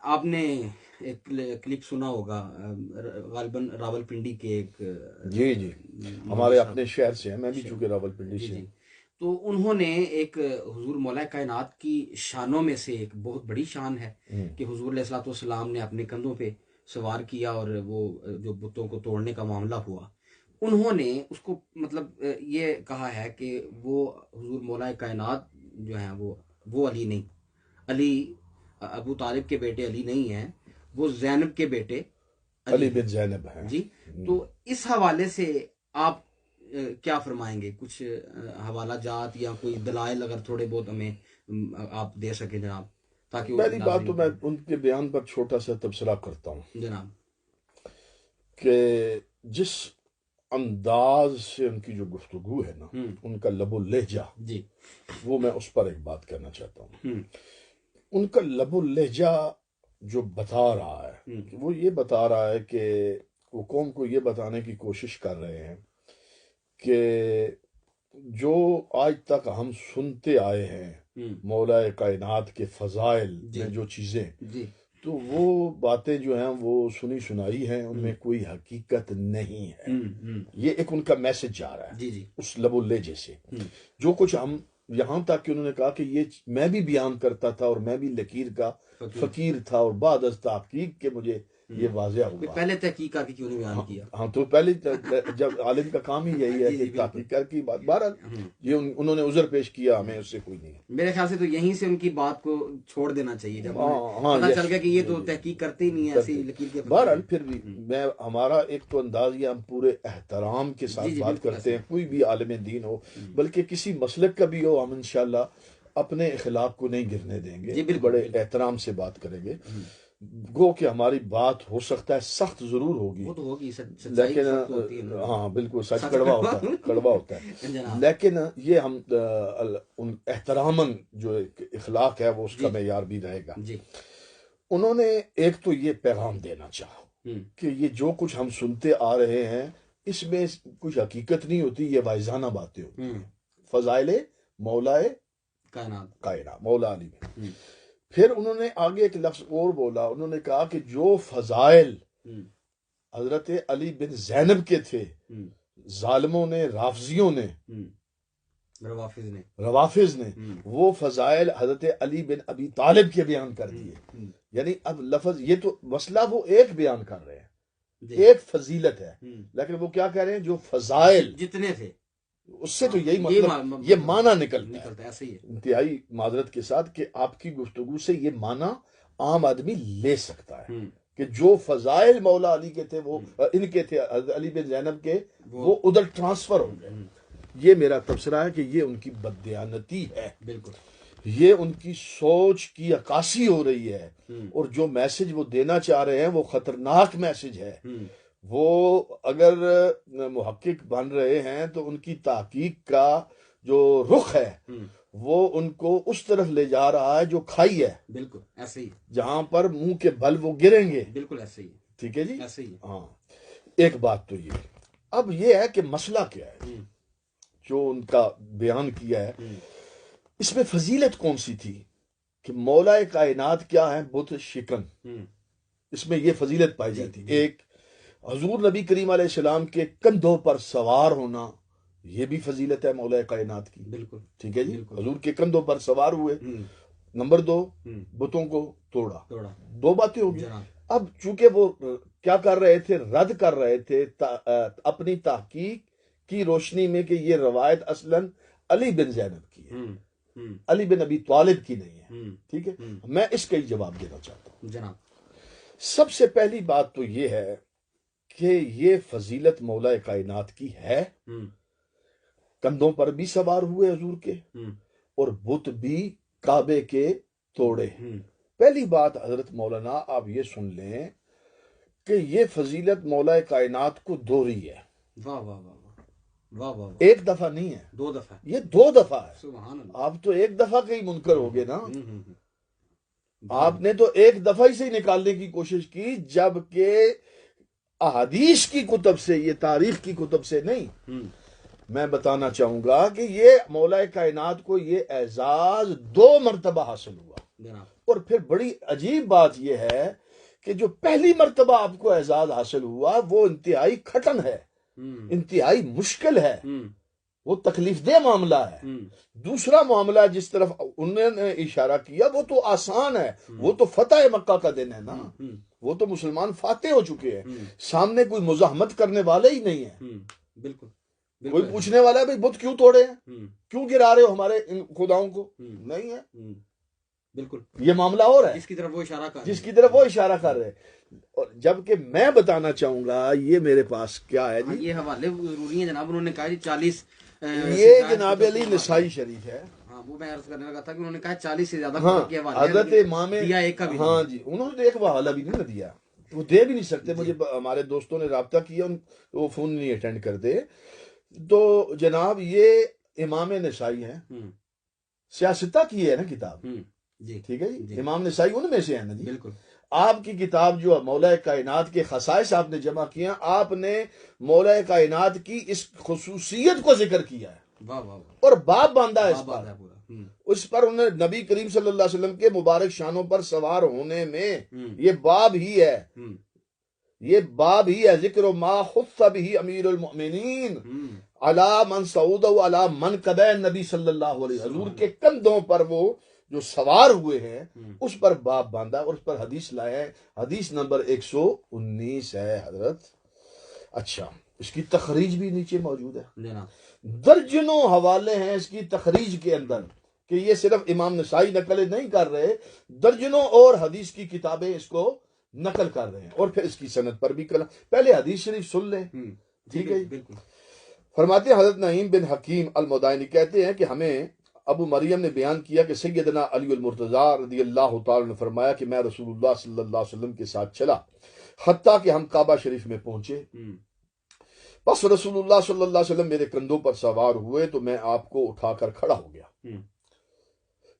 آپ نے ایک کلپ سنا ہوگا، غالباً راول پنڈی کے ایک جی جی مولوی ہمارے صاحب، اپنے شہر سے ہیں، میں بھی شہر، چونکہ راول پنڈی جی سے جی، ہوں۔ تو انہوں نے ایک حضور مولا کائنات کی شانوں میں سے ایک بہت بڑی شان ہے کہ حضور علیہ الصلوۃ والسلام نے اپنے کندھوں پہ سوار کیا اور وہ جو بتوں کو توڑنے کا معاملہ ہوا، انہوں نے اس کو مطلب یہ کہا ہے کہ وہ حضور مولا کائنات جو ہیں وہ علی نہیں، علی ابو طالب کے بیٹے علی نہیں ہیں، وہ زینب کے بیٹے علی علی ہیں۔ بن زینب ہیں۔ جی، تو اس حوالے سے آپ کیا فرمائیں گے؟ کچھ حوالہ جات یا کوئی دلائل اگر تھوڑے بہت ہمیں آپ دے سکیں جناب، تاکہ وہ پہلی بات تو ناظرین میں کو۔ ان کے بیان پر چھوٹا سا تبصرہ کرتا ہوں جناب، کہ جس انداز سے ان کی جو گفتگو ہے نا، ہوں، ان کا لب و لہجہ، جی، وہ میں اس پر ایک بات کہنا چاہتا ہوں۔ ہوں، ان کا لب و لہجہ جو بتا رہا ہے، ہوں، کہ وہ یہ بتا رہا ہے کہ وہ قوم کو یہ بتانے کی کوشش کر رہے ہیں کہ جو آج تک ہم سنتے آئے ہیں ہوں، مولا کائنات کے فضائل جی، میں جو چیزیں، جی، تو وہ باتیں جو ہیں وہ سنی سنائی ہیں، ان میں کوئی حقیقت نہیں ہے۔ ہوں، ہوں، یہ ایک ان کا میسج جا رہا ہے جی، جی، اس لب و لہجے سے۔ ہوں، جو کچھ ہم یہاں تک کہ انہوں نے کہا کہ یہ میں بھی بیان کرتا تھا اور میں بھی لکیر کا فقیر تھا، اور بعد از تحقیق کے مجھے یہ واضح کوئی ہوا۔ پہلے تحقیق کر کے کیوں نہیں بیان کیا؟ ہاں تو پہلے جب عالم کا کام ہی یہی ہے جی، کہ جی، بالکل، تحقیق کر کی بات، بہرحال ہوں، یہ انہوں نے عذر پیش کیا، ہمیں اس سے کوئی نہیں ہے۔ میرے خیال سے تو یہیں سے ان کی بات کو چھوڑ دینا چاہیے، جب انہیں ہاں پتہ چل یس گیا کہ یہ تو تحقیق کرتے ہی نہیں ہے، ایسی لکیر کے فقیر بہرحال ہیں۔ پھر بھی میں ہمارا ایک تو انداز یہ، ہم پورے احترام کے جی ساتھ جی بات بالکل کرتے ایسے ہیں، کوئی بھی عالم دین ہو، بلکہ کسی مسلک کا بھی ہو، ہم انشاءاللہ اپنے اخلاق کو نہیں گرنے دیں گے، جی بالکل بڑے بالکل، احترام سے بات کریں گے۔ گو کہ ہماری بات ہو سکتا ہے سخت ضرور ہوگی، وہ تو ہوگی، سچائی لیکن سخت ہوتی ہے نا، ہاں بالکل سچ سچ کڑوا کڑوا ہوتا ہے، کڑوا ہوتا ہے، جناب، لیکن یہ ہم ان احتراماً جو ایک اخلاق ہے وہ اس کا جی معیار بھی رہے گا۔ جی، انہوں نے ایک تو یہ پیغام دینا چاہا ہوں، کہ یہ جو کچھ ہم سنتے آ رہے ہیں اس میں کچھ حقیقت نہیں ہوتی، یہ واعظانہ باتیں ہوتی ہیں۔ فضائل مولا کائنات مولا علی میں۔ ہوں، پھر انہوں نے آگے ایک لفظ اور بولا، انہوں نے کہا کہ جو فضائل ہوں، حضرت علی بن زینب کے تھے، ہوں، ظالموں نے، رافضیوں نے، ہوں، روافظ نے وہ فضائل حضرت علی بن ابی طالب کے بیان کر دیے۔ ہوں، یعنی اب لفظ یہ تو مسئلہ وہ ایک بیان کر رہے ہیں، جی، ایک فضیلت ہے، ہوں، لیکن وہ کیا کہہ رہے ہیں جو فضائل، جتنے تھے، اس سے تو یہی یہ مطلب یہ معنی نکلتا ہے ایسے ہی ہے، انتہائی معذرت کے ساتھ کہ آپ کی گفتگو سے یہ معنی عام آدمی لے سکتا ہے ہوں، کہ جو فضائل مولا علی کے تھے وہ ان کے تھے، حضرت علی بن زینب کے، وہ ادھر ٹرانسفر ہو گئے۔ یہ میرا تبصرہ ہے کہ یہ ان کی بددیانتی ہے، بالکل، یہ ان کی سوچ کی عکاسی ہو رہی ہے، اور جو میسج وہ دینا چاہ رہے ہیں وہ خطرناک میسج ہے۔ وہ اگر محقق بن رہے ہیں تو ان کی تحقیق کا جو رخ ہے وہ ان کو اس طرف لے جا رہا ہے جو کھائی ہے، بالکل ایسے ہی، جہاں پر منہ کے بل وہ گریں گے۔ بالکل ایسے ہی، ٹھیک ہے جی، ایسے ہی، ہاں ایک بات تو یہ۔ اب یہ ہے کہ مسئلہ کیا ہے جو ان کا بیان کیا ہے، اس میں فضیلت کون سی تھی کہ مولا کائنات کیا ہے؟ بت شکن، اس میں یہ فضیلت پائی جاتی۔ ایک حضور نبی کریم علیہ السلام کے کندھوں پر سوار ہونا، یہ بھی فضیلت ہے مولا کائنات کی۔ بالکل، ٹھیک ہے جی، حضور کے کندھوں پر سوار ہوئے۔ نمبر دو، بتوں کو توڑا۔ دو باتیں ہوگی۔ اب چونکہ وہ کیا کر رہے تھے؟ رد کر رہے تھے اپنی تحقیق کی روشنی میں کہ یہ روایت اصلاً علی بن زینب کی ہے، علی بن ابی طالب کی نہیں ہے۔ ٹھیک ہے، میں اس کا ہی جواب دینا چاہتا ہوں۔ جناب، سب سے پہلی بات تو یہ ہے کہ یہ فضیلت مولا کائنات کی ہے، کندھوں پر بھی سوار ہوئے حضور کے، اور بت بھی کعبے کے توڑے۔ پہلی بات حضرت مولانا آپ یہ سن لیں کہ یہ فضیلت مولا کائنات کو دوہری ہے، واہ واہ واہ واہ واہ، ایک دفعہ نہیں ہے، دو دفعہ، یہ دو دفعہ ہے۔ سبحان اللہ، آپ تو ایک دفعہ کے ہی منکر ہو گے نا، آپ نے تو ایک دفعہ ہی سے نکالنے کی کوشش کی، جبکہ احادیث کی کتب سے، یہ تاریخ کی کتب سے نہیں۔ میں بتانا چاہوں گا کہ یہ مولا کائنات کو یہ اعزاز دو مرتبہ حاصل ہوا۔ جناب اور پھر بڑی عجیب بات یہ ہے کہ جو پہلی مرتبہ آپ کو اعزاز حاصل ہوا وہ انتہائی کھٹن ہے، انتہائی مشکل ہے، وہ تکلیف دہ معاملہ ہے۔ دوسرا معاملہ جس طرف انہوں نے اشارہ کیا وہ تو آسان ہے، وہ تو فتح مکہ کا دن ہے نا، وہ تو مسلمان فاتح ہو چکے ہیں، سامنے کوئی مزاحمت کرنے والے ہی نہیں ہے۔ بالکل کوئی پوچھنے والا ہے بھئی بت کیوں توڑے ہیں، کیوں گرا رہے ہو ہمارے ان خداؤں کو، نہیں ہے، بالکل یہ معاملہ اور ہے جس کی طرف وہ اشارہ کر جس کی طرف وہ اشارہ کر رہے ہیں۔ اور جبکہ میں بتانا چاہوں گا یہ میرے پاس کیا ہے جی، یہ حوالے ضروری ہیں جناب، انہوں نے کہا جی 40 یہ جناب علی نسائی شریف ہے۔ ہاں وہ میں عرض کرنے لگا تھا کہ انہوں نے کہا 40 سے زیادہ ہاں کے حوالے حضرت امام دیا ایک کا بھی نہیں۔ ہاں جی انہوں نے تو ایک حوالہ بھی نہیں دیا، وہ دے بھی نہیں سکتے، مجھے ہمارے دوستوں نے رابطہ کیا وہ فون نہیں اٹینڈ کرتے۔ تو جناب یہ امام نسائی ہے، سیاستہ کی ہے نا کتاب، جی ٹھیک ہے جی، امام نسائی ان میں سے ہے نا جی۔ بالکل آپ کی کتاب جو مولا کائنات کے خصائص آپ نے جمع کیا، آپ نے مولا کائنات کی اس خصوصیت کو ذکر کیا ہے واہ واہ اور باب باندھا ہے اس پر، ہے پورا اس پر انہوں نے نبی کریم صلی اللہ علیہ وسلم کے مبارک شانوں پر سوار ہونے میں یہ باب ہی ہے، یہ باب ہی ہے، ذکر ما خص به امیر المؤمنین علی من سعود و علی من قبع نبی صلی اللہ علیہ وسلم، حضور کے کندھوں پر وہ جو سوار ہوئے ہیں اس پر باب باندھا اور اس پر حدیث لائے ہیں، حدیث نمبر 119 ہے حضرت۔ اچھا اس کی تخریج بھی نیچے موجود ہے، جناب درجنوں حوالے ہیں اس کی تخریج کے اندر، کہ یہ صرف امام نسائی نقل نہیں کر رہے، درجنوں اور حدیث کی کتابیں اس کو نقل کر رہے ہیں، اور پھر اس کی سند پر بھی کلام۔ پہلے حدیث شریف سن لیں، ٹھیک ہے جی؟ بالکل فرماتے ہیں حضرت نعیم بن حکیم المدائنی کہتے ہیں کہ ہمیں ابو مریم نے بیان کیا کہ سیدنا علی المرتضی رضی اللہ تعالی نے فرمایا کہ میں رسول اللہ صلی اللہ علیہ وسلم کے ساتھ چلا حتیٰ کہ ہم کعبہ شریف میں پہنچے، بس رسول اللہ صلی اللہ علیہ وسلم میرے کندھوں پر سوار ہوئے تو میں آپ کو اٹھا کر کھڑا ہو گیا،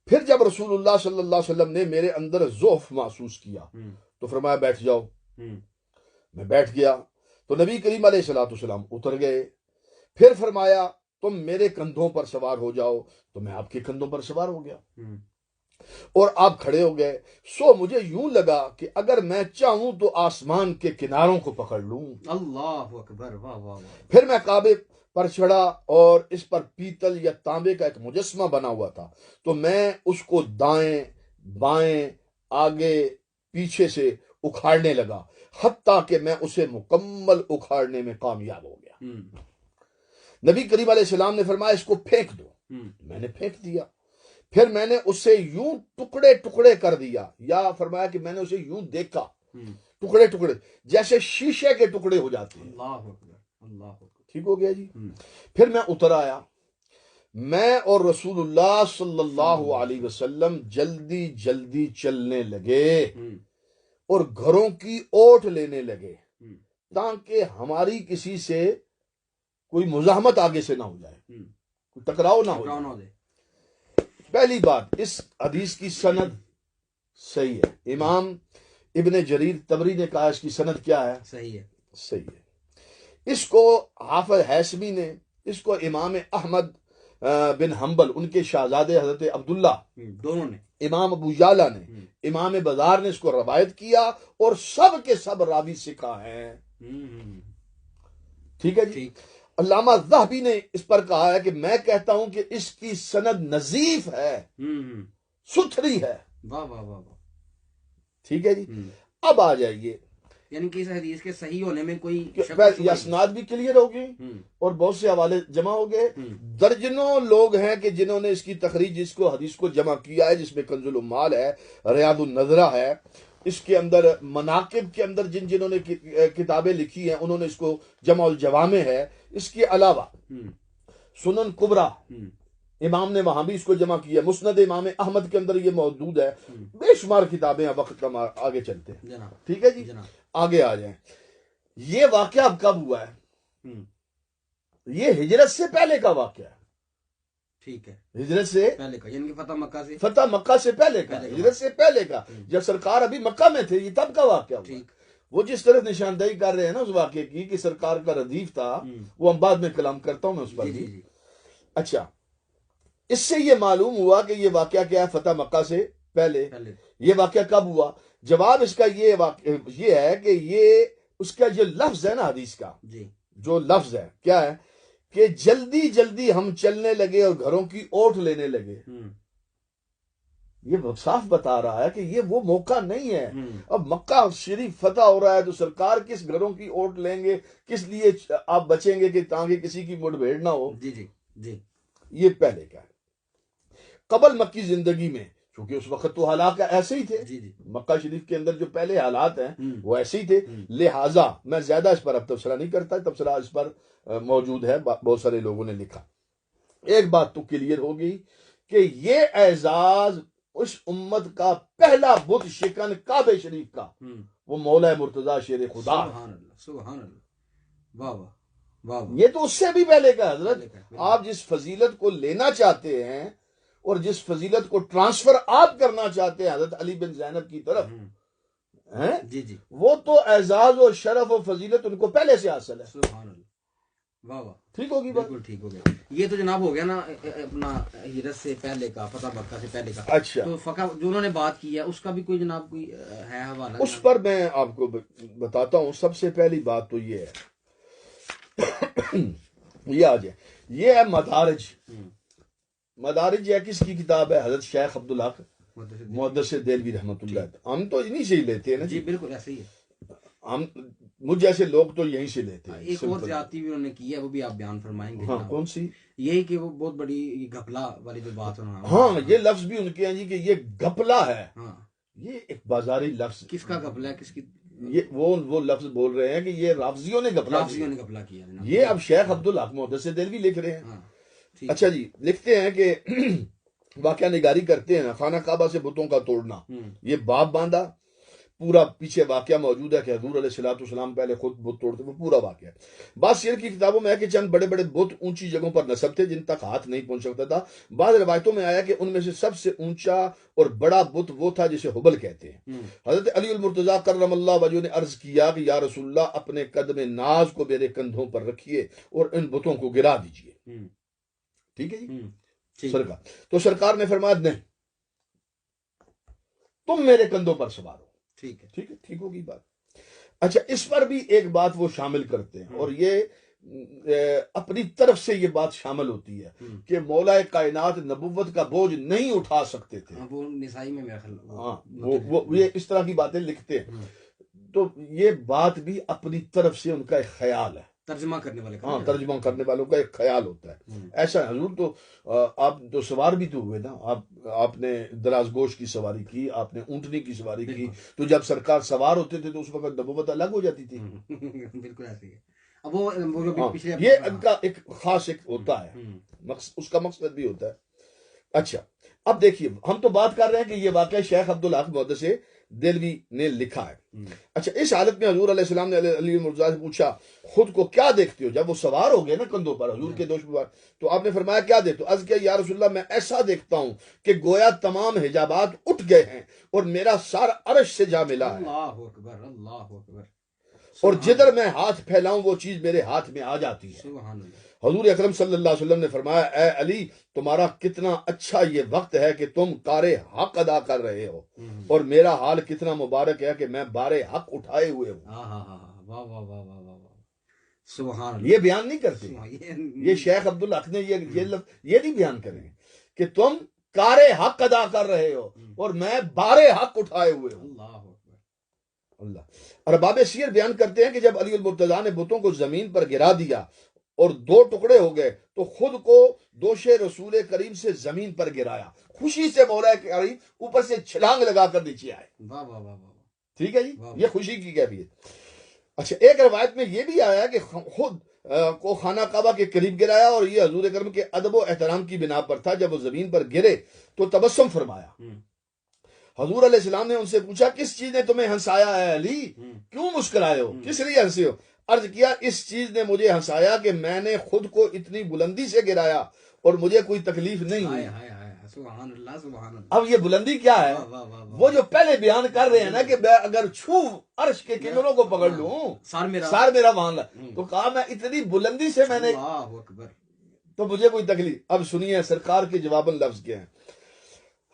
پھر جب رسول اللہ صلی اللہ علیہ وسلم نے میرے اندر ضعف محسوس کیا تو فرمایا بیٹھ جاؤ، میں بیٹھ گیا تو نبی کریم علیہ الصلوۃ والسلام اتر گئے، پھر فرمایا تم میرے کندھوں پر سوار ہو جاؤ تو میں آپ کے کندھوں پر سوار ہو گیا اور آپ کھڑے ہو گئے، سو مجھے یوں لگا کہ اگر میں چاہوں تو آسمان کے کناروں کو پکڑ لوں۔ اللہ اکبر، واہ واہ واہ۔ پھر میں کعبے پر چڑھا اور اس پر پیتل یا تانبے کا ایک مجسمہ بنا ہوا تھا تو میں اس کو دائیں بائیں آگے پیچھے سے اکھاڑنے لگا حتیٰ کہ میں اسے مکمل اکھاڑنے میں کامیاب ہو گیا۔ نبی کریم علیہ السلام نے فرمایا اس کو پھینک دو، میں نے پھینک دیا، پھر میں نے اسے یوں ٹکڑے ٹکڑے کر دیا، یا فرمایا کہ میں نے اسے یوں دیکھا ٹکڑے ٹکڑے جیسے شیشے کے ٹکڑے ہو جاتے ہیں، اللہ اکبر، اللہ اکبر، ٹھیک ہو گیا جی۔ پھر میں اتر آیا، میں اور رسول اللہ صلی اللہ علیہ وسلم جلدی جلدی چلنے لگے اور گھروں کی اوٹ لینے لگے تاکہ ہماری کسی سے کوئی مزاحمت آگے سے نہ ہو جائے، کوئی ٹکراؤ نہ ہو جائے۔ پہلی بات اس حدیث کی سند صحیح ہے، امام ابن جریر طبری نے کہا اس کی سند کیا ہے؟ صحیح ہے، صحیح ہے۔ اس کو حافظ حیثمی نے، اس کو امام احمد بن حنبل ان کے شہزادے حضرت عبداللہ دونوں نے، امام ابو یعلا نے، امام بزار نے اس کو روایت کیا اور سب کے سب راوی سکھا ہیں، ٹھیک ہے جی۔ علامہ ذہبی نے اس پر کہا ہے کہ میں کہتا ہوں کہ اس کی سند نظیف ہے، ستھری ہے، واہ واہ واہ، ٹھیک ہے جی۔ اب آ جائیے، یعنی کہ اس حدیث کے صحیح ہونے میں کوئی یہ اسناد بھی کلیئر ہوگی اور بہت سے حوالے جمع ہو گئے، درجنوں لوگ ہیں کہ جنہوں نے اس کی تخریج اس کو حدیث کو جمع کیا ہے، جس میں کنز العمال ہے، ریاض النظرہ ہے، اس کے اندر مناقب کے اندر جنہوں نے کتابیں لکھی ہیں انہوں نے اس کو جمع الجوامع ہے، اس کے علاوہ سنن کبرا امام نے وہاں بھی اس کو جمع کیا، مسند امام احمد کے اندر یہ موجود ہے، بے شمار کتابیں ہیں، وقت کم آگے چلتے ہیں، ٹھیک ہے جی۔ آگے آ جائیں، یہ واقعہ اب کب ہوا ہے؟ یہ ہجرت سے پہلے کا واقعہ ہے، ٹھیک ہے، ہجرت سے پہلے کا، یعنی کہ فتح مکہ سے پہلے کا، ہجرت سے پہلے کا، جب سرکار ابھی مکہ میں تھے، یہ تب کا واقعہ ہوا۔ وہ جس طرح نشاندہی کر رہے ہیں نا اس واقعے کی کہ سرکار کا ردیف تھا، وہ ہم بعد میں کلام کرتا ہوں میں اس پر بھی۔ اچھا، اس سے یہ معلوم ہوا کہ یہ واقعہ کیا ہے، فتح مکہ سے پہلے پہلے یہ واقعہ کب ہوا؟ جواب اس کا یہ ہے کہ یہ اس کا جو لفظ ہے نا حدیث کا، جی جو لفظ ہے کیا ہے کہ جلدی جلدی ہم چلنے لگے اور گھروں کی اوٹ لینے لگے. یہ صاف بتا رہا ہے کہ یہ وہ موقع نہیں ہے. اب مکہ شریف فتح ہو رہا ہے تو سرکار کس گھروں کی اوٹ لیں گے، کس لیے آپ بچیں گے کہ تاکہ کسی کی مٹ بھیڑ نہ ہو. جی جی جی یہ پہلے کا ہے. قبل مکی زندگی میں چونکہ اس وقت تو حالات ایسے ہی تھے، جی جی مکہ شریف کے اندر جو پہلے حالات ہیں وہ ایسے ہی تھے، لہٰذا میں زیادہ اس پر اب تبصرہ نہیں کرتا. تبصرہ اس پر موجود ہے، بہت سارے لوگوں نے لکھا. ایک بات تو کلیئر ہو گئی کہ یہ اعزاز اس امت کا پہلا بت شکن کعبہ شریف کا وہ مولا مرتضیٰ شیر خدا. سبحان اللہ سبحان اللہ، واہ واہ واہ واہ. یہ تو اس سے بھی پہلے کا حضرت. پہلے کا، آپ جس فضیلت کو لینا چاہتے ہیں اور جس فضیلت کو ٹرانسفر آپ کرنا چاہتے ہیں حضرت علی بن زینب کی طرف ہیں، جی جی وہ تو اعزاز اور شرف اور فضیلت ان کو پہلے سے حاصل ہے. سبحان اللہ، واہ واہ. ٹھیک ہوگی بات؟ بالکل ٹھیک ہو گیا. یہ تو جناب ہو گیا نا اپنا ہجرت سے پہلے کا، فتح مکہ سے پہلے کا. اچھا، تو فقہ جو انہوں نے بات کی ہے اس کا بھی کوئی جناب کوئی ہے حوالہ؟ اس پر میں آپ کو بتاتا ہوں. سب سے پہلی بات تو یہ ہے، یہ آ جائے، یہ ہے مدارج. مدارج یہ کس کی کتاب ہے؟ حضرت شیخ عبدالحق محدث دہلوی رحمۃ اللہ. ہم تو انہی سے ہی لیتے ہیں نا جی بالکل ایسے ہی ہے. ہم مجھ جیسے لوگ تو یہیں سے لیتے ہیں. ایک اور زیادتی بھی انہوں نے کی ہے، وہ بھی آپ بیان فرمائیں گے. ہاں، کون سی؟ یہی کہ وہ بہت بڑی گھپلا والی جو بات ہے. ہاں، یہ لفظ بھی ان کے ہیں جی کہ یہ گھپلا ہے. ہاں، یہ ایک بازاری لفظ. کس کا گھپلا ہے؟ کس کی؟ یہ وہ لفظ بول رہے ہیں کہ یہ رافضیوں نے گھپلا رافضیوں نے گھپلا کیا جناب. یہ اب شیخ عبدالحق محدث دہلوی لکھ رہے ہیں. ہاں ٹھیک. اچھا جی، لکھتے ہیں کہ واقعہ نگاری کرتے ہیں خانہ کعبہ سے بتوں کا توڑنا. یہ باب باندھا، پورا پیچھے واقعہ موجود ہے کہ حضور علیہ الصلوۃ والسلام پہلے خود بت توڑتے، وہ پورا واقعہ ہے. بعض سیر کی کتابوں میں ہے کہ چند بڑے بڑے بت اونچی جگہوں پر نصب تھے جن تک ہاتھ نہیں پہنچ سکتا تھا. بعض روایتوں میں آیا کہ ان میں سے سب سے اونچا اور بڑا بت وہ تھا جسے حبل کہتے ہیں. حضرت علی المرتضیٰ کرم اللہ وجہ نے عرض کیا کہ یا رسول اللہ، اپنے قدم ناز کو میرے کندھوں پر رکھیے اور ان بتوں کو گرا دیجیے. ٹھیک ہے جی سرکار. تو سرکار نے فرمایا نہیں، تم میرے کندھوں پر سوار ہو. ٹھیک ہے ٹھیک ہے، ٹھیک ہوگی بات. اچھا، اس پر بھی ایک بات وہ شامل کرتے ہیں، اور یہ اپنی طرف سے یہ بات شامل ہوتی ہے کہ مولا کائنات نبوت کا بوجھ نہیں اٹھا سکتے تھے. وہ نسائی میں میرا خیال. ہاں، وہ یہ اس طرح کی باتیں لکھتے ہیں. تو یہ بات بھی اپنی طرف سے ان کا ایک خیال ہے. ترجمہ کرنے والے کا. ہاں، ترجمہ کرنے والوں کا ایک خیال ہوتا ہے. ایسا حضور تو آپ تو سوار بھی تو ہوئے نا. آپ نے دراز گوش کی سواری کی، آپ نے اونٹنی کی سواری کی. تو جب سرکار سوار ہوتے تھے تو اس وقت نبوت الگ ہو جاتی تھی. بالکل ایسے ہی ہے. اب وہ جو پچھلے یہ ان کا ایک خاص ایک ہوتا ہے، اس کا مقصد بھی ہوتا ہے. اچھا، اب دیکھیے، ہم تو بات کر رہے ہیں کہ یہ واقعہ شیخ عبدالحق محدث دہلوی نے لکھا ہے. اچھا، اس حالت میں حضور علیہ السلام نے علی مرتضیٰ سے پوچھا خود کو کیا دیکھتے ہو؟ جب وہ سوار ہو گئے نا کندھوں پر حضور کے دوش پر، تو آپ نے فرمایا کیا دیکھتے ہو؟ عرض کیا یا رسول اللہ، میں ایسا دیکھتا ہوں کہ گویا تمام حجابات اٹھ گئے ہیں اور میرا سر عرش سے جا ملا ہے. اللہ اکبر اللہ اکبر. اور جدھر میں ہاتھ پھیلاؤں وہ چیز میرے ہاتھ میں آ جاتی ہے. سبحان اللہ. حضور اکرم صلی اللہ علیہ وسلم نے فرمایا اے علی، تمہارا کتنا اچھا یہ وقت ہے کہ تم کار حق ادا کر رہے ہو، اور میرا حال کتنا مبارک ہے کہ میں بار حق اٹھائے ہوئے ہوں. واہ واہ واہ واہ واہ. سبحان اللہ. یہ بیان نہیں کرتے، یہ شیخ عبدالحق نے یہ نہیں بیان کریں کہ تم کار حق ادا کر رہے ہو اور میں بار حق اٹھائے ہوئے ہوں. اللہ. اور ارباب سیر بیان کرتے ہیں کہ جب علی المرتضیٰ نے بتوں کو زمین پر گرا دیا اور دو ٹکڑے ہو گئے تو خود کو دوش رسول کریم سے زمین پر گرایا. خوشی سے مولا کریم اوپر سے چھلانگ لگا کر نیچے آئے. واہ واہ واہ. ٹھیک ہے جی، یہ خوشی کی کیفیت. اچھا، ایک روایت میں یہ بھی آیا کہ خود کو خانہ کعبہ کے قریب گرایا، اور یہ حضور اکرم کے ادب و احترام کی بنا پر تھا. جب وہ زمین پر گرے تو تبسم فرمایا. حضور علیہ السلام نے ان سے پوچھا کس چیز نے تمہیں ہنسایا ہے علی؟ کیوں مسکرائے ہو؟ کس لیے ہنسے ہو؟ عرض کیا اس چیز نے مجھے ہنسایا کہ میں نے خود کو اتنی بلندی سے گرایا اور مجھے کوئی تکلیف نہیں ہوئی. سبحان اللہ سبحان اللہ. اب یہ بلندی کیا ہے؟ وہ جو پہلے بیان کر رہے ہیں نا کہ میں اگر چھو عرش کے کناروں کو پکڑ لوں سار میرا وہاں تو کہا میں اتنی بلندی سے میں نے، تو مجھے کوئی تکلیف. اب سنیے سرکار کے جواباً لفظ کیا ہیں.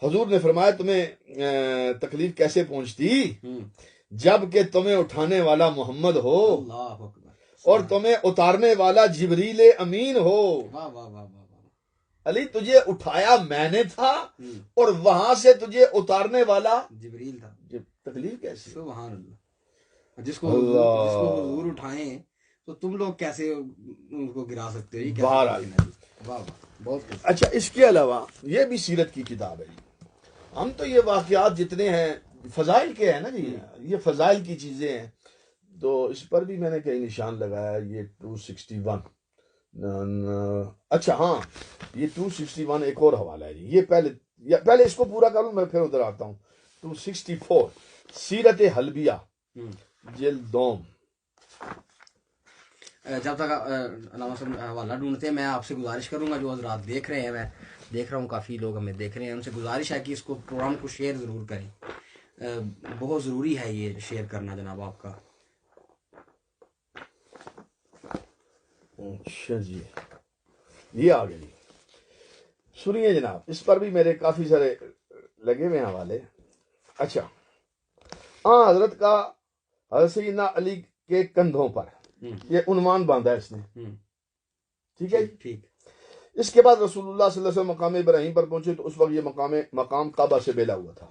حضور نے فرمایا تمہیں تکلیف کیسے پہنچتی جب کہ تمہیں اٹھانے والا محمد ہو اللہ اکبر، اور تمہیں اتارنے والا جبریل امین ہو۔ واہ واہ واہ واہ واہ، علی تجھے اٹھایا میں نے تھا اور وہاں سے تجھے اتارنے والا جبریل تھا، تکلیف کیسی؟ سبحان اللہ، جس کو حضور اٹھائیں تو تم لوگ کیسے ان کو گرا سکتے ہو؟ یہ کیسے بہرحال۔ ممکن ہے جی؟ واہ واہ، بہت خوب۔ اچھا اس کے علاوہ یہ بھی سیرت کی کتاب ہے جی۔ ہم تو یہ واقعات جتنے ہیں فضائل کے ہیں نا جی، یہ فضائل کی چیزیں ہیں، تو اس پر بھی میں نے کہیں نشان لگایا، یہ 261۔ اچھا ہاں، یہ 261 ایک اور حوالہ ہے جی، یہ پہلے اس کو پورا کروں میں پھر ادھر آتا ہوں۔ 264 سیرت حلبیہ جلد دوم۔ جب تک علامہ صاحب حوالہ ڈھونڈتے ہیں، میں آپ سے گزارش کروں گا، جو حضرات دیکھ رہے ہیں، میں دیکھ رہا ہوں کافی لوگ ہمیں دیکھ رہے ہیں، ان سے گزارش ہے کہ اس کو پروگرام کو شیئر ضرور کریں، بہت ضروری ہے یہ شیئر کرنا جناب آپ کا۔ اچھا جی، یہ آگے جی سنیے جناب، اس پر بھی میرے کافی سارے لگے ہوئے ہیں حوالے۔ اچھا حضرت کا حضرت سیدنا علی کے کندھوں پر یہ عنوان باندھا ہے اس نے، ٹھیک ہے جی۔ ٹھیک۔ اس کے بعد رسول اللہ صلی اللہ علیہ وسلم مقام ابراہیم پر پہنچے تو اس وقت یہ مقام کعبہ سے بیلا ہوا تھا۔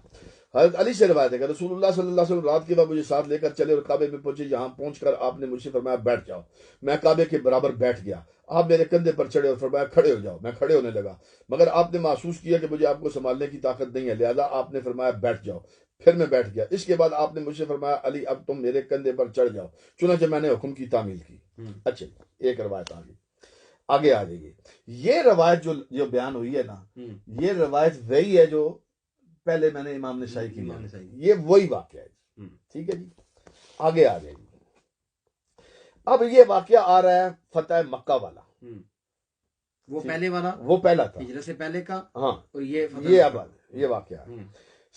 حضرت علی سے روایت ہے کہ رسول اللہ صلی اللہ علیہ وسلم رات کے بعد مجھے ساتھ لے کر چلے اور کعبے میں پہنچے، یہاں پہنچ کر آپ نے مجھ سے فرمایا بیٹھ جاؤ، میں کعبے کے برابر بیٹھ گیا، آپ میرے کندھے پر چڑھے اور فرمایا کھڑے ہو جاؤ، میں کھڑے ہونے لگا، مگر آپ نے محسوس کیا کہ مجھے آپ کو سنبھالنے کی طاقت نہیں ہے، لہذا آپ نے فرمایا بیٹھ جاؤ، پھر میں بیٹھ گیا۔ اس کے بعد آپ نے مجھ سے فرمایا علی اب تم میرے کندھے پر چڑھ جاؤ، چنانچہ میں نے حکم کی تعمیل کی۔ اچھا ایک روایت آگے آ جائیے۔ یہ روایت جو بیان ہوئی ہے نا، یہ روایت وہی ہے جو پہلے میں نے امام نسائی کی بیان کی، یہ وہی واقعہ ہے، ٹھیک ہے جی۔ آگے آ جائیے، اب یہ واقعہ آ رہا ہے فتح مکہ والا، وہ پہلے والا، وہ پہلا تھا ہجرت سے پہلے کا، ہاں، اور یہ یہ واقعہ ہے۔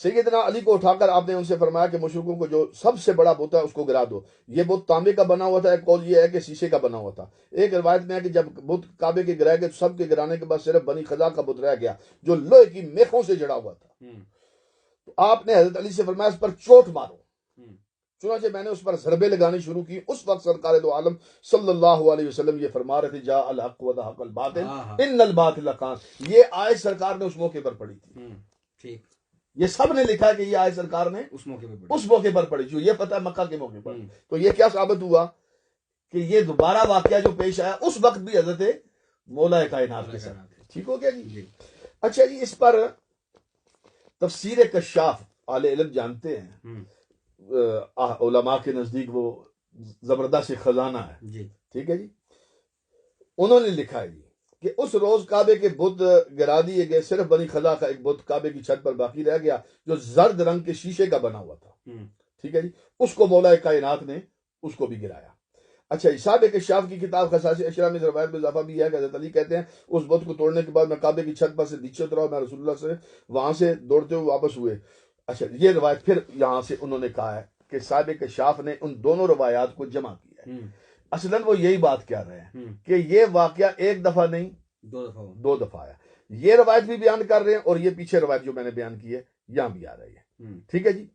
سیدنا علی کو اٹھا کر آپ نے ان سے فرمایا کہ مشرکوں کو جو سب سے بڑا بت ہے اس کو گرا دو۔ یہ بت تانبے کا بنا ہوا تھا، ایک قول یہ ہے کہ شیشے کا بنا ہوا تھا۔ ایک روایت میں ہے کہ جب بت کعبے کے گرائے گئے تو سب کے گرانے کے بعد صرف بنی خزا کا بت رہ گیا جو لوہے کی میخوں سے جڑا ہوا تھا۔ تو آپ نے حضرت علی سے فرمایا اس پر چوٹ مارو، چنانچہ میں نے اس پر ضربے لگانی شروع کی۔ اس وقت سرکار دو عالم صلی اللہ علیہ وسلم یہ فرما رہے تھے جاء الحق وزهق الباطل ان الباطل کان، یہ آیت سرکار نے اس موقع پر پڑھی تھی۔ ٹھیک، یہ سب نے لکھا کہ یہ آیت سرکار نے اس موقع پر پڑھی جو یہ فتح مکہ کے موقع پر۔ تو یہ کیا ثابت ہوا کہ یہ دوبارہ واقعہ جو پیش آیا اس وقت بھی حضرت مولا کائنات کے ساتھ، ٹھیک ہو گیا جی۔ اچھا جی، اس پر تفسیر کشاف اہل علم جانتے ہیں، علماء کے نزدیک وہ زبردست خزانہ ہے، ٹھیک ہے جی۔ انہوں نے لکھا ہے جی کہ اس روز کعبے کے بت گرا دیے گئے، صرف بنی خزا کا ایک بت کعبے کی چھت پر باقی رہ گیا جو زرد رنگ کے شیشے کا بنا ہوا تھا، ٹھیک ہے جی۔ اس کو مولا کائنات نے اس کو بھی گرایا۔ اچھا صاحب کشاف کی کتاب خصائص اشرا میں روایت میں اضافہ بھی ہے کہ حضرت علی کہتے ہیں اس بت کو توڑنے کے بعد میں کعبے کی چھت پر سے نیچے اترا، میں رسول اللہ سے وہاں سے دوڑتے ہوئے واپس ہوئے۔ اچھا یہ روایت پھر یہاں سے انہوں نے کہا ہے کہ صاحب کشاف نے ان دونوں روایات کو جمع کیا ہے۔ اصلاً وہ یہی بات کہہ رہے ہیں کہ یہ واقعہ ایک دفعہ نہیں دو دفعہ آیا۔ یہ روایت بھی بیان کر رہے ہیں اور یہ پیچھے روایت جو میں نے بیان کی ہے یہاں بھی آ رہی ہے، ٹھیک ہے جی۔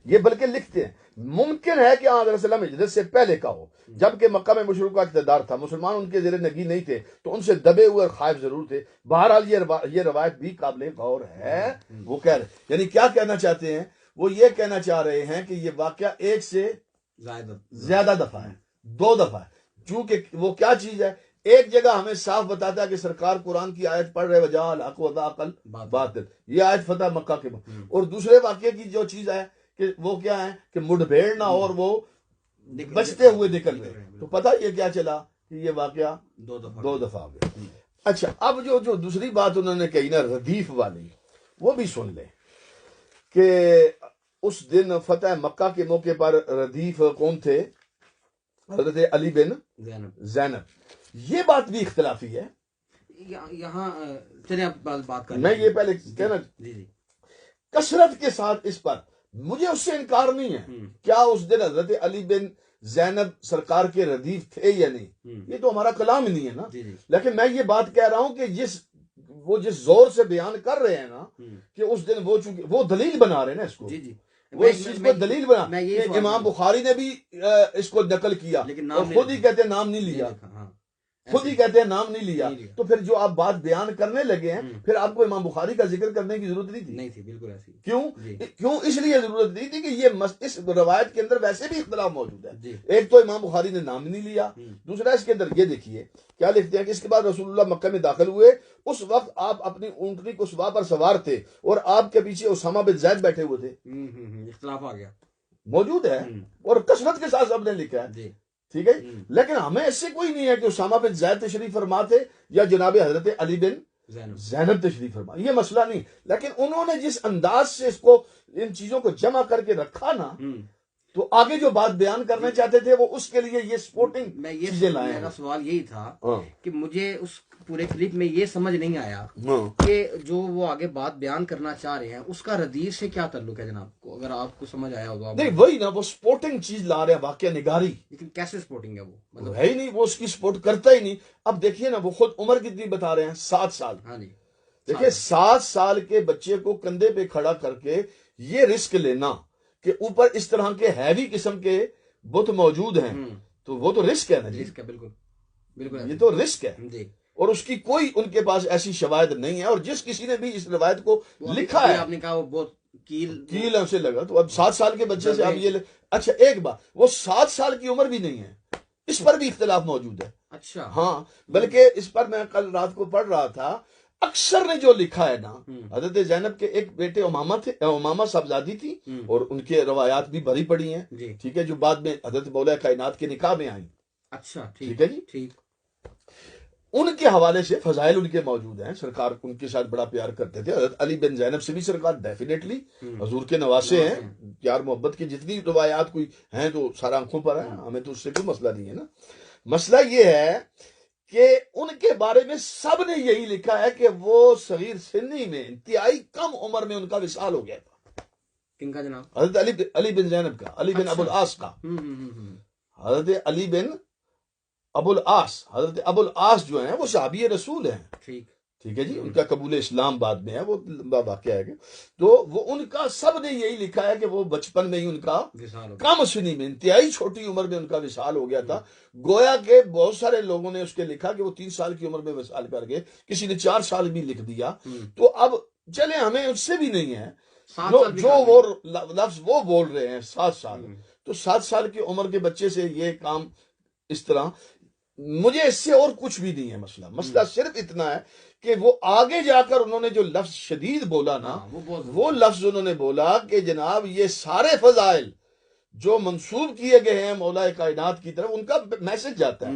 یہ بلکہ لکھتے ہیں ممکن ہے کہ آن وسلم ہجرت سے پہلے کا ہو، جبکہ مکہ میں مشرکوں کا اقتدار تھا، مسلمان ان کے زیر نگی نہیں تھے تو ان سے دبے ہوئے اور خائف ضرور تھے۔ بہرحال یہ روایت بھی قابل غور ہے۔ وہ کہہ رہے یعنی کیا کہنا چاہتے ہیں، وہ یہ کہنا چاہ رہے ہیں کہ یہ واقعہ ایک سے زیادہ دفعہ ہے، دو دفعہ ہے، چونکہ وہ کیا چیز ہے، ایک جگہ ہمیں صاف بتاتا ہے کہ سرکار قرآن کی آیت پڑھ رہے وجاء الحق وزهق الباطل، یہ آیت فتح مکہ کے، اور دوسرے واقعے کی جو چیز ہے کہ وہ کیا ہے کہ مڈبھیڑ نہ اور وہ بچتے ہوئے نکل گئے، تو پتہ یہ کیا چلا کہ یہ واقعہ دو دفعہ ہو گیا۔ اچھا اب جو دوسری بات انہوں نے کہی نا ردیف والی، وہ بھی سن لیں کہ اس دن فتح مکہ کے موقع پر ردیف کون تھے؟ حضرت علی بن زینب۔ یہ بات بھی اختلافی ہے، یہاں چلیں اب بات کریں، میں یہ پہلے کہنا کثرت کے ساتھ اس پر مجھے اس سے انکار نہیں ہے، کیا اس دن حضرت علی بن زینب سرکار کے ردیف تھے یا نہیں، یہ تو ہمارا کلام ہی نہیں ہے نا، لیکن میں یہ بات کہہ رہا ہوں کہ جس وہ جس زور سے بیان کر رہے ہیں نا کہ اس دن وہ چونکہ وہ دلیل بنا رہے ہیں نا اس کو، جی جی وہ اس چیز کو دلیل بنا کہ امام بخاری نے بھی اس کو نقل کیا اور خود ہی کہتے ہیں نام نہیں لیا، خود ہی کہتے ہیں نام نہیں لیا، تو پھر جو آپ بات بیان کرنے لگے ہیں پھر آپ کو امام بخاری کا ذکر کرنے کی ضرورت نہیں تھی، بالکل ایسی. کیوں اس لیے ضرورت نہیں تھی کہ یہ اس روایت کے اندر ویسے بھی اختلاف موجود ہے. ایک تو امام بخاری نے نام نہیں لیا، دوسرا اس کے اندر یہ دیکھیے کیا لکھتے ہیں کہ اس کے بعد رسول اللہ مکہ میں داخل ہوئے، اس وقت آپ اپنی اونٹنی کو سوا پر سوار تھے اور آپ کے پیچھے اسامہ بن زید بیٹھے ہوئے تھے. اختلاف آ گیا، موجود ہے اور کثرت کے ساتھ سب نے لکھا ہے. ٹھیک ہے، لیکن ہمیں اس سے کوئی نہیں ہے کہ اسامہ بن زید تشریف فرما تھے یا جناب حضرت علی بن زینب تشریف فرما، یہ مسئلہ نہیں. لیکن انہوں نے جس انداز سے اس کو ان چیزوں کو جمع کر کے رکھا نا، تو آگے جو بات بیان کرنا چاہتے تھے وہ اس کے لیے یہ سپورٹنگ چیزیں لائے. میرا سوال یہی تھا کہ مجھے اس پورے کلپ میں یہ سمجھ نہیں آیا کہ جو وہ آگے بات بیان کرنا چاہ رہے ہیں اس کا حدیث سے کیا تعلق ہے جناب کو، اگر آپ کو سمجھ آیا ہوگا. نہیں وہی نا، وہ سپورٹنگ چیز لا رہے ہیں، واقعہ نگاری. لیکن کیسے سپورٹنگ ہے وہ، مطلب ہے ہی نہیں، وہ اس کی سپورٹ کرتا ہی نہیں. اب دیکھیے نا، وہ خود عمر کتنی بتا رہے ہیں، 7 سال. ہاں جی، دیکھیے 7 سال کے بچے کو کندھے پہ کھڑا کر کے یہ رسک لینا کہ اوپر اس طرح کے ہیوی قسم کے بت موجود ہیں، تو وہ تو رسک ہے نا جی. رسک ہے، بالکل بالکل، یہ تو رسک ہے جی. اور اس کی کوئی ان کے پاس ایسی شواہد نہیں ہے. اور جس کسی نے بھی اس روایت کو لکھا ہے، آپ نے کہا وہ بہت کیل سے لگا، تو اب 7 سال کے بچے سے اب یہ اچھا ایک بات، وہ 7 سال کی عمر بھی نہیں ہے، اس پر بھی اختلاف موجود ہے. اچھا ہاں، بلکہ اس پر میں کل رات کو پڑھ رہا تھا، اکثر نے جو لکھا ہے نا، حضرت زینب کے ایک بیٹے امامہ تھے، امامہ صاحبزادی تھی، اور ان کے روایات بھی بھری پڑی ہیں. ٹھیک ہے، جو بعد میں حضرت مولا کائنات کے نکاح میں آئیں. اچھا ٹھیک ہے جی، ٹھیک. ان کے حوالے سے فضائل ان کے موجود ہیں. سرکار ان کے ساتھ بڑا پیار کرتے تھے. حضرت علی بن زینب سے بھی سرکار ڈیفینیٹلی حضور کے نواسے ہیں. پیار محبت کی جتنی روایات کوئی ہیں تو سارا آنکھوں پر ہے، ہمیں تو اس سے کوئی مسئلہ نہیں ہے نا. مسئلہ یہ ہے کہ ان کے بارے میں سب نے یہی لکھا ہے کہ وہ صغیر سنی میں انتہائی کم عمر میں ان کا وصال ہو گیا تھا. کن کا جناب؟ حضرت علی بن زینب کا، علی بن ابو العاص کا. حضرت علی بن ابو العاص، حضرت ابو العاص جو ہیں وہ صحابی رسول ہیں. ٹھیک ہے جی، ان کا قبول اسلام بعد میں ہے، وہ لمبا واقعہ ہے. تو وہ ان کا سب نے یہی لکھا ہے کہ وہ بچپن میں ہی ان کا کم سنی میں انتہائی چھوٹی عمر میں ان کا وصال ہو گیا تھا. گویا کہ بہت سارے لوگوں نے اس کے لکھا کہ وہ 3 سال کی عمر میں وصال کر گئے، کسی نے 4 سال بھی لکھ دیا. تو اب چلے ہمیں اس سے بھی نہیں ہے، جو وہ لفظ وہ بول رہے ہیں 7 سال، تو 7 سال کی عمر کے بچے سے یہ کام اس طرح، مجھے اس سے اور کچھ بھی نہیں ہے. مسئلہ صرف اتنا ہے کہ وہ آگے جا کر انہوں نے جو لفظ شدید بولا نا، وہ لفظ انہوں نے بولا کہ جناب یہ سارے فضائل جو منسوب کیے گئے ہیں مولا کائنات کی طرف، ان کا میسج جاتا ہے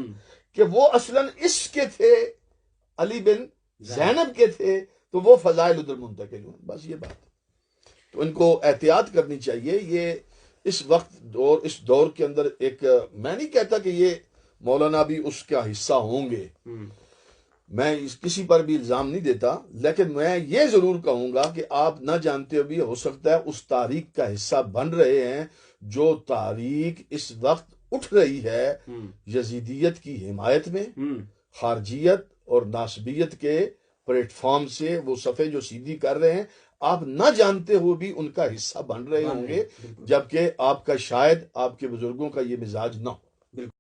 کہ وہ اصلاً اس کے تھے، علی بن زینب کے تھے، تو وہ فضائل ادھر منتقل ہوئے. بس یہ بات. تو ان کو احتیاط کرنی چاہیے. یہ اس وقت اس دور کے اندر ایک، میں نہیں کہتا کہ یہ مولانا بھی اس کا حصہ ہوں گے، میں کسی پر بھی الزام نہیں دیتا، لیکن میں یہ ضرور کہوں گا کہ آپ نہ جانتے ہوئے بھی ہو سکتا ہے اس تحریک کا حصہ بن رہے ہیں جو تحریک اس وقت اٹھ رہی ہے یزیدیت کی حمایت میں، خارجیت اور ناصبیت کے پلیٹ فارم سے وہ صفحے جو سیدھی کر رہے ہیں. آپ نہ جانتے ہوئے بھی ان کا حصہ بن رہے ہوں گے، جبکہ آپ کا شاید آپ کے بزرگوں کا یہ مزاج نہ ہو.